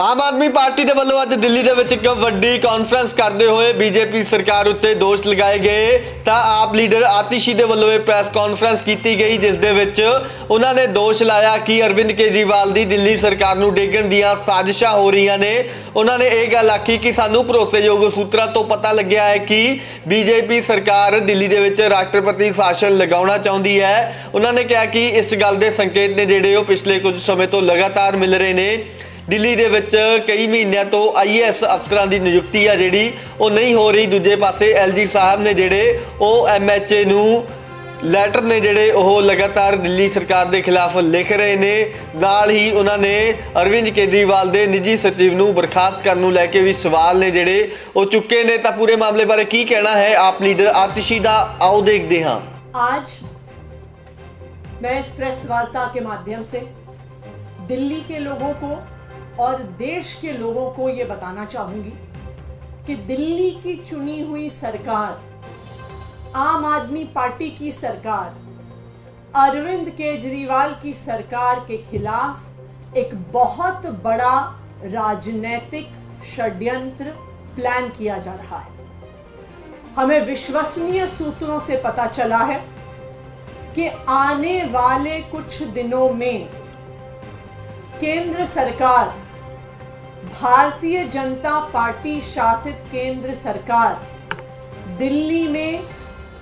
आम आदमी पार्टी के वलों अज दिल्ली दे विच एक वड्डी कॉन्फ्रेंस करते हुए बीजेपी सरकार उत्ते दोष लगाए गए। तो आप लीडर आतिशी के वलों प्रेस कॉन्फ्रेंस की गई, जिस दे विच उन्होंने दोष लाया कि अरविंद केजरीवाल की दिल्ली सरकार नूं डिगण दीआं साजिशां हो रही ने। उन्होंने ये गल आखी कि सानू भरोसेयोग सूत्रों तो पता लग्या है कि बीजेपी सरकार दिल्ली दे विच राष्ट्रपति शासन लगाउणा चाहुंदी है। उन्होंने कहा कि इस गल के संकेत ने जिहड़े पिछले कुछ समय तो लगातार मिल रहे हैं। दिल्ली दे विच कई महीनों तो IAS अफसरां की नियुक्ति है जिहड़ी वो नहीं हो रही। दूजे पासे LG साहब ने जिहड़े वो MHA नूं लैटर ने जिहड़े वो लगातार दिल्ली सरकार के खिलाफ लिख रहे हैं। नाल ही उन्होंने अरविंद केजरीवाल के निजी सचिव नूं बर्खास्त करने लैके भी सवाल ने जिहड़े वो चुके ने। तो पूरे मामले बारे की कहना है आप लीडर आतिशी दा, आओ देखते हाँ। आज मैं इस प्रेस वार्ता के माध्यम से दिल्ली के लोगों को और देश के लोगों को ये बताना चाहूंगी कि दिल्ली की चुनी हुई सरकार, आम आदमी पार्टी की सरकार, अरविंद केजरीवाल की सरकार के खिलाफ एक बहुत बड़ा राजनीतिक षड्यंत्र प्लान किया जा रहा है। हमें विश्वसनीय सूत्रों से पता चला है कि आने वाले कुछ दिनों में केंद्र सरकार, भारतीय जनता पार्टी शासित केंद्र सरकार दिल्ली में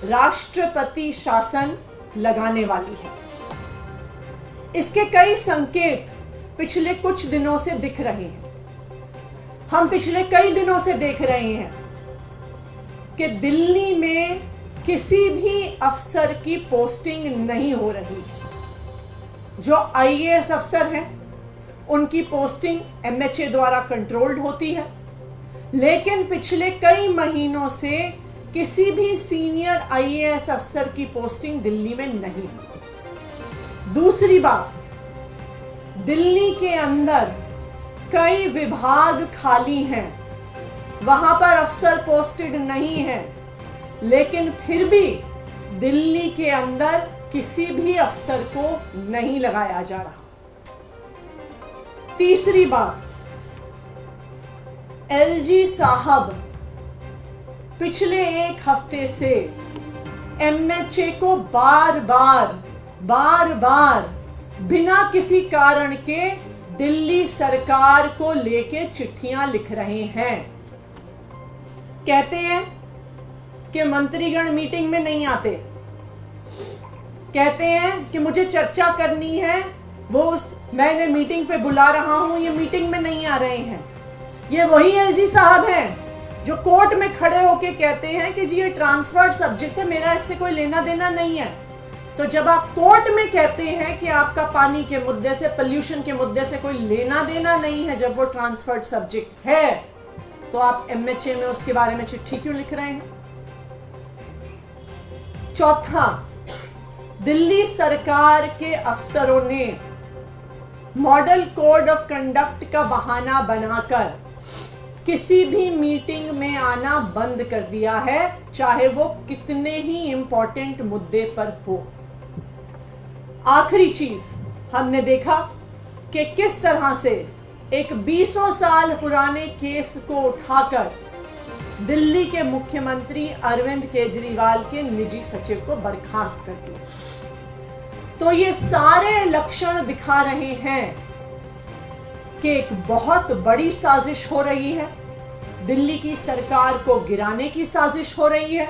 राष्ट्रपति शासन लगाने वाली है। इसके कई संकेत पिछले कुछ दिनों से दिख रहे हैं। हम पिछले कई दिनों से देख रहे हैं कि दिल्ली में किसी भी अफसर की पोस्टिंग नहीं हो रही। जो IAS अफसर हैं उनकी पोस्टिंग MHA द्वारा कंट्रोल्ड होती है, लेकिन पिछले कई महीनों से किसी भी सीनियर IAS अफसर की पोस्टिंग दिल्ली में नहीं। दूसरी बात, दिल्ली के अंदर कई विभाग खाली हैं, वहां पर अफसर पोस्टेड नहीं है, लेकिन फिर भी दिल्ली के अंदर किसी भी अफसर को नहीं लगाया जा रहा। तीसरी बात, LG साहब पिछले एक हफ्ते से MHA को बार बार बिना किसी कारण के दिल्ली सरकार को लेके चिट्ठियां लिख रहे हैं। कहते हैं कि मंत्रीगण मीटिंग में नहीं आते, कहते हैं कि मुझे चर्चा करनी है, मैंने मीटिंग पे बुला रहा हूं, ये मीटिंग में नहीं आ रहे हैं। ये वही LG साहब हैं जो कोर्ट में खड़े होके कहते हैं कि जी ये ट्रांसफर्ड सब्जेक्ट है, मेरा इससे कोई लेना देना नहीं है। तो जब आप कोर्ट में कहते हैं कि आपका पानी के मुद्दे से, पोल्यूशन के मुद्दे से कोई लेना देना नहीं है, जब वो ट्रांसफर्ड सब्जेक्ट है, तो आप MHA में उसके बारे में चिट्ठी क्यों लिख रहे हैं? चौथा, दिल्ली सरकार के अफसरों ने मॉडल कोड ऑफ कंडक्ट का बहाना बनाकर किसी भी मीटिंग में आना बंद कर दिया है, चाहे वो कितने ही इंपॉर्टेंट मुद्दे पर हो। आखिरी चीज, हमने देखा कि किस तरह से एक 20 साल पुराने केस को उठाकर दिल्ली के मुख्यमंत्री अरविंद केजरीवाल के निजी सचिव को बर्खास्त कर दिया। तो ये सारे लक्षण दिखा रहे हैं कि एक बहुत बड़ी साजिश हो रही है, दिल्ली की सरकार को गिराने की साजिश हो रही है,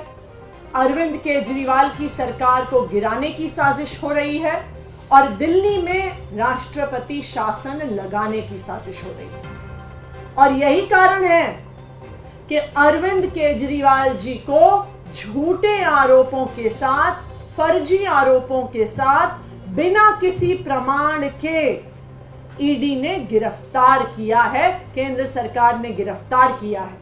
अरविंद केजरीवाल की सरकार को गिराने की साजिश हो रही है, और दिल्ली में राष्ट्रपति शासन लगाने की साजिश हो रही है। और यही कारण है कि अरविंद केजरीवाल जी को झूठे आरोपों के साथ, फर्जी आरोपों के साथ, बिना किसी प्रमाण के ED ने गिरफ्तार किया है, केंद्र सरकार ने गिरफ्तार किया है।